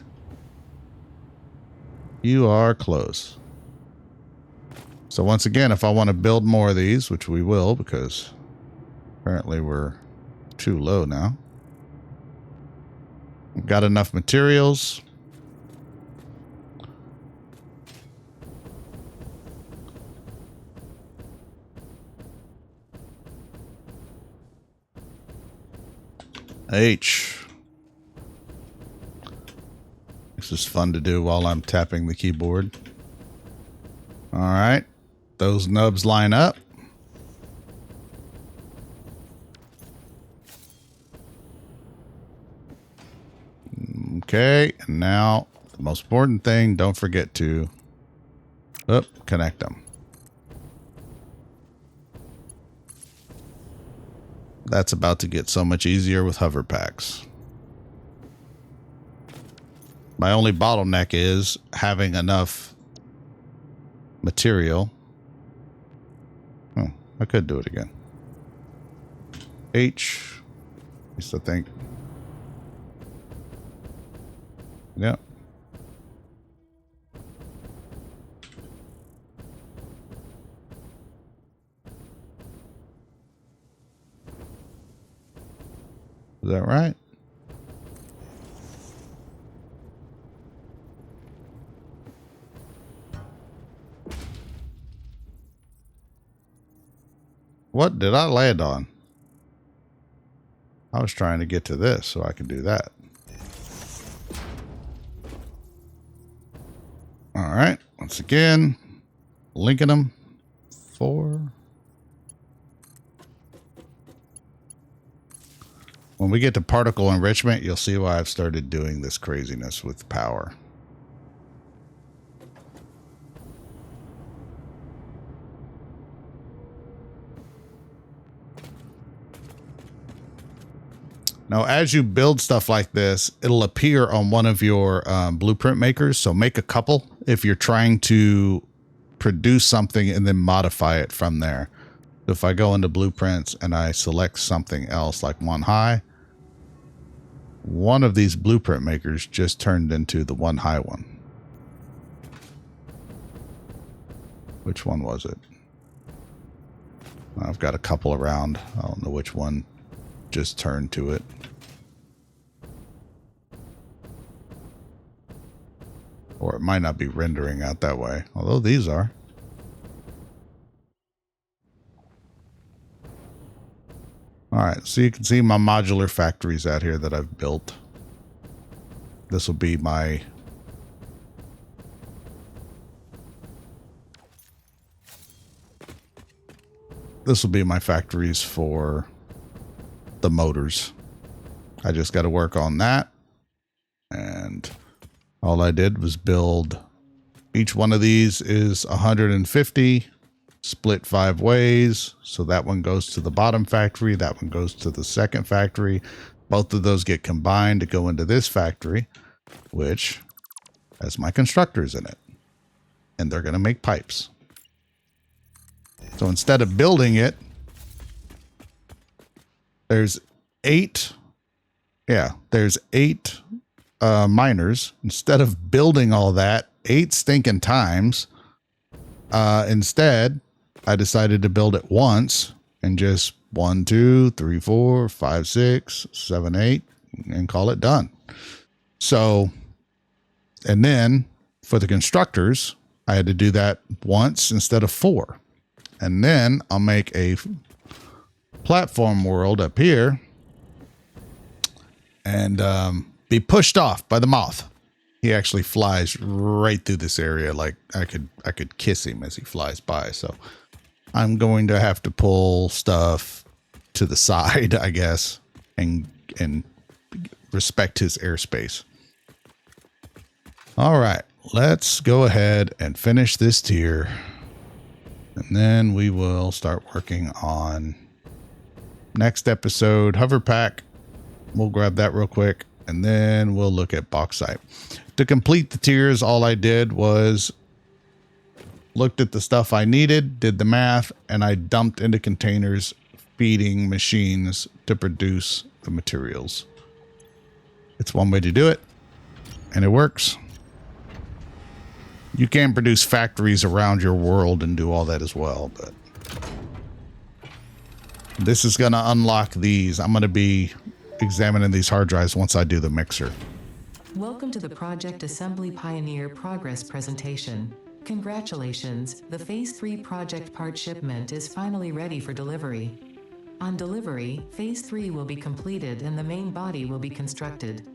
You are close. So once again, if I want to build more of these, which we will, because apparently we're too low now. We've got enough materials. H. This is fun to do while I'm tapping the keyboard. All right. Those nubs line up. Okay. And now the most important thing, don't forget to connect them. That's about to get so much easier with hover packs. My only bottleneck is having enough material. Oh, I could do it again. H. Used to think. Yep. Is that right? What did I land on? I was trying to get to this so I could do that. All right. Once again, linking them. 4. When we get to particle enrichment, you'll see why I've started doing this craziness with power. Now, as you build stuff like this, it'll appear on one of your blueprint makers. So make a couple if you're trying to produce something and then modify it from there. So if I go into blueprints and I select something else like one high, one of these blueprint makers just turned into the one high one. Which one was it? I've got a couple around. I don't know which one just turned to it. Or it might not be rendering out that way, although these are. All right, so you can see my modular factories out here that I've built. This will be my factories for the motors. I just got to work on that. And all I did was build, each one of these is 150, split 5 ways. So that one goes to the bottom factory. That one goes to the second factory. Both of those get combined to go into this factory, which has my constructors in it. And they're going to make pipes. So instead of building it, there's 8 miners. Instead of building all that 8 stinking times, instead I decided to build it once and just 1, 2, 3, 4, 5, 6, 7, 8 and call it done. So, and then for the constructors, I had to do that once instead of 4. And then I'll make a platform world up here and be pushed off by the moth. He actually flies right through this area. Like I could kiss him as he flies by. So I'm going to have to pull stuff to the side, I guess, and respect his airspace. All right, let's go ahead and finish this tier. And then we will start working on next episode, hover pack. We'll grab that real quick. And then we'll look at bauxite. To complete the tiers, all I did was looked at the stuff I needed, did the math, and I dumped into containers, feeding machines to produce the materials. It's one way to do it, and it works. You can produce factories around your world and do all that as well, but this is going to unlock these. I'm going to be examining these hard drives once I do the mixer. Welcome to the Project Assembly Pioneer Progress presentation. Congratulations, the Phase 3 project part shipment is finally ready for delivery. On delivery, Phase 3 will be completed and the main body will be constructed.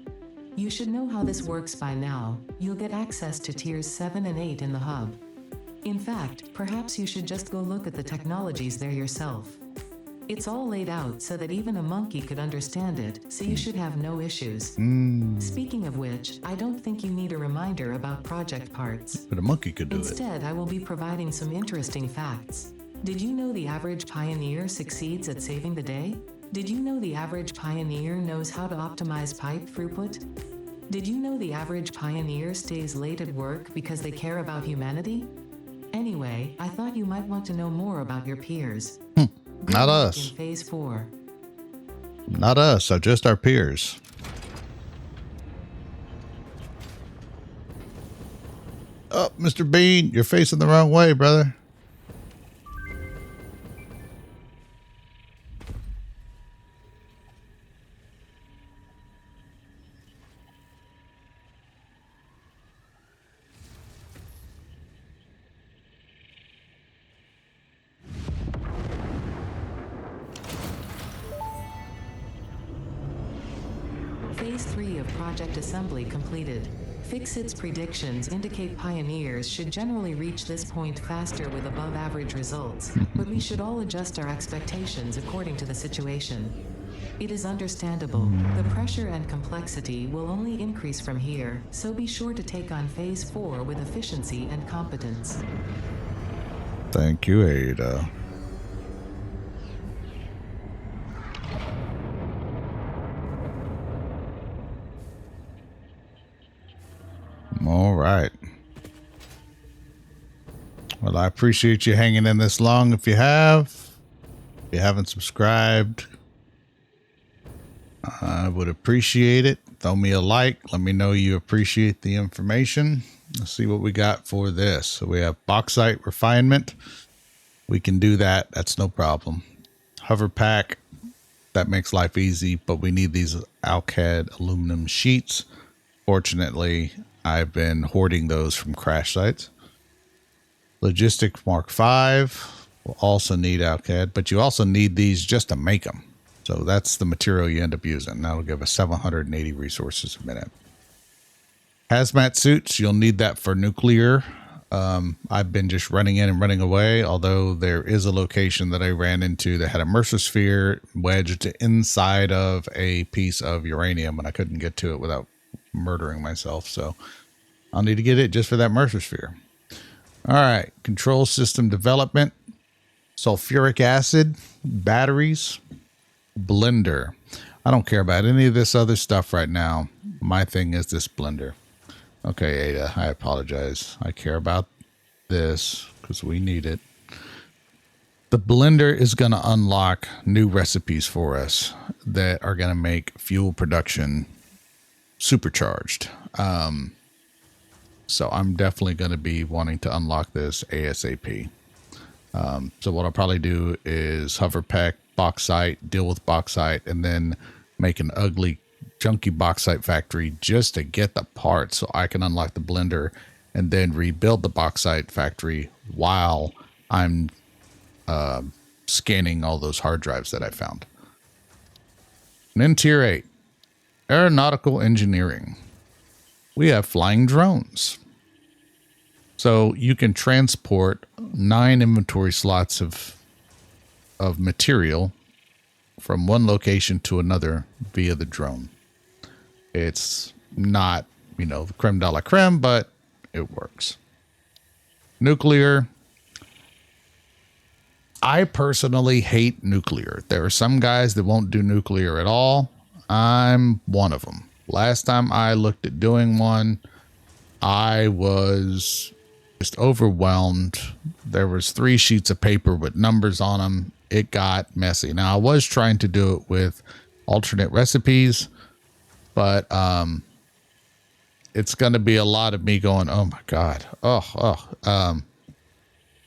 You should know how this works by now. You'll get access to Tiers 7 and 8 in the hub. In fact, perhaps you should just go look at the technologies there yourself. It's all laid out so that even a monkey could understand it, so you should have no issues. Speaking of which, I don't think you need a reminder about project parts. But a monkey could do it. Instead, I will be providing some interesting facts. Did you know the average pioneer succeeds at saving the day? Did you know the average pioneer knows how to optimize pipe throughput? Did you know the average pioneer stays late at work because they care about humanity? Anyway, I thought you might want to know more about your peers. Not us. In Phase 4. Not us, so just our peers. Oh, Mr. Bean, you're facing the wrong way, brother. Phase 3 of project assembly completed. Fixit's predictions indicate pioneers should generally reach this point faster with above average results, but we should all adjust our expectations according to the situation. It is understandable. The pressure and complexity will only increase from here, so be sure to take on Phase 4 with efficiency and competence. Thank you, Ada. All right. Well, I appreciate you hanging in this long. If you haven't subscribed, I would appreciate it. Throw me a like. Let me know you appreciate the information. Let's see what we got for this. So we have bauxite refinement. We can do that. That's no problem. Hover pack. That makes life easy, but we need these Alcad aluminum sheets. Fortunately, I've been hoarding those from crash sites. Logistics Mark V will also need Alcad, but you also need these just to make them. So that's the material you end up using. That'll give us 780 resources a minute. Hazmat suits, you'll need that for nuclear. I've been just running in and running away, although there is a location that I ran into that had a Mercer sphere wedged inside of a piece of uranium, and I couldn't get to it without murdering myself. So I'll need to get it just for that Mercer sphere. All right, control system development, sulfuric acid, batteries, blender. I don't care about any of this other stuff right now. My thing is this blender. Okay, Ada, I apologize. I care about this because we need it. The blender is going to unlock new recipes for us that are going to make fuel production supercharged. So I'm definitely going to be wanting to unlock this ASAP. So what I'll probably do is hover pack bauxite, deal with bauxite, and then make an ugly junky bauxite factory just to get the parts so I can unlock the blender and then rebuild the bauxite factory while I'm scanning all those hard drives that I found. And in tier 8, aeronautical engineering. We have flying drones. So you can transport 9 inventory slots of material from one location to another via the drone. It's not, the creme de la creme, but it works. Nuclear. I personally hate nuclear. There are some guys that won't do nuclear at all. I'm one of them. Last time I looked at doing one, I was just overwhelmed. There was 3 sheets of paper with numbers on them. It got messy. Now, I was trying to do it with alternate recipes, but it's going to be a lot of me going, oh my God.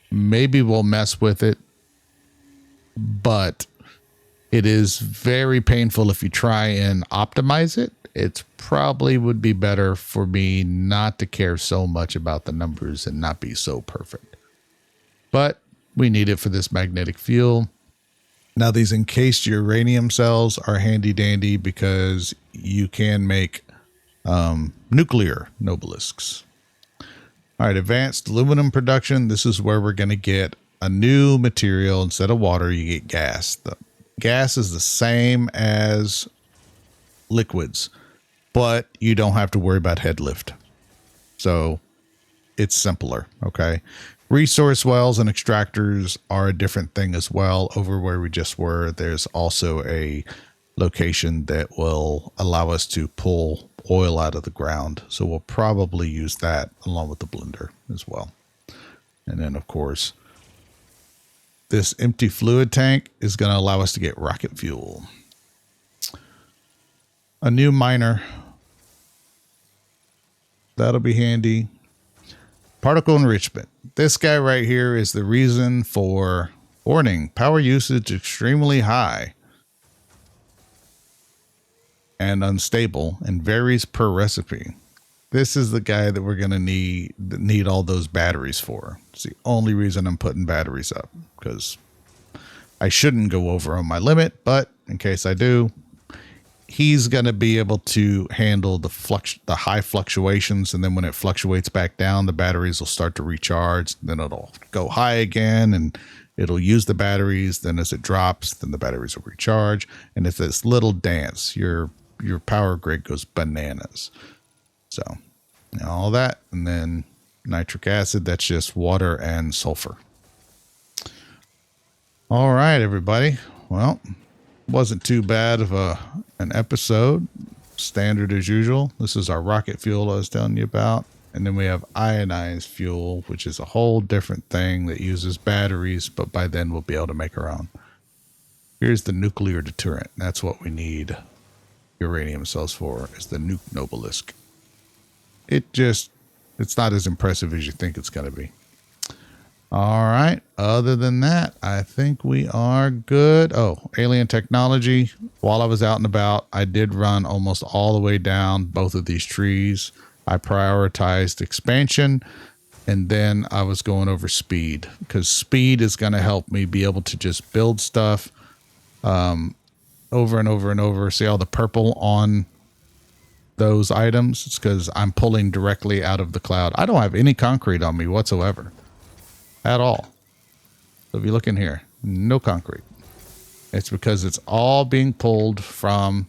Maybe we'll mess with it, but it is very painful if you try and optimize it. It probably would be better for me not to care so much about the numbers and not be so perfect. But we need it for this magnetic fuel. Now, these encased uranium cells are handy dandy because you can make nuclear nobelisks. All right, advanced aluminum production. This is where we're going to get a new material. Instead of water, you get gas. The gas is the same as liquids, but you don't have to worry about head lift. So it's simpler. Okay. Resource wells and extractors are a different thing as well. Over where we just were, there's also a location that will allow us to pull oil out of the ground. So we'll probably use that along with the blender as well. And then, of course, this empty fluid tank is going to allow us to get rocket fuel. A new miner. That'll be handy. Particle enrichment. This guy right here is the reason for warning. Power usage extremely high and unstable and varies per recipe. This is the guy that we're going to need all those batteries for. It's the only reason I'm putting batteries up, because I shouldn't go over on my limit, but in case I do, he's going to be able to handle the high fluctuations, and then when it fluctuates back down, the batteries will start to recharge. Then it'll go high again, and it'll use the batteries. Then as it drops, then the batteries will recharge, and it's this little dance. Your power grid goes bananas. So all that, and then nitric acid, that's just water and sulfur. All right, everybody. Well, wasn't too bad of an episode. Standard as usual. This is our rocket fuel I was telling you about. And then we have ionized fuel, which is a whole different thing that uses batteries, but by then we'll be able to make our own. Here's the nuclear deterrent. That's what we need uranium cells for, is the nuke Nobelisk. It's not as impressive as you think it's going to be. All right. Other than that, I think we are good. Oh, alien technology. While I was out and about, I did run almost all the way down both of these trees. I prioritized expansion, and then I was going over speed, because speed is going to help me be able to just build stuff over and over and over. See all the purple on those items? It's because I'm pulling directly out of the cloud. I don't have any concrete on me whatsoever. At all. So if you look in here, no concrete. It's because it's all being pulled from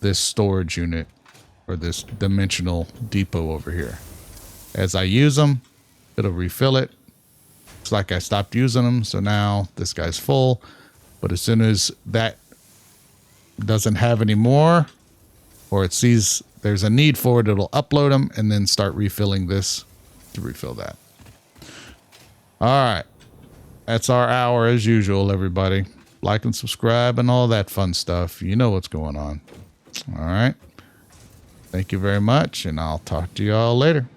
this storage unit, or this dimensional depot over here. As I use them, it'll refill it. It's like I stopped using them, so now this guy's full. But as soon as that doesn't have any more, or it sees there's a need for it, it'll upload them and then start refilling this to refill that. All right. That's our hour as usual, everybody. Like and subscribe and all that fun stuff. You know what's going on. All right. Thank you very much, and I'll talk to you all later.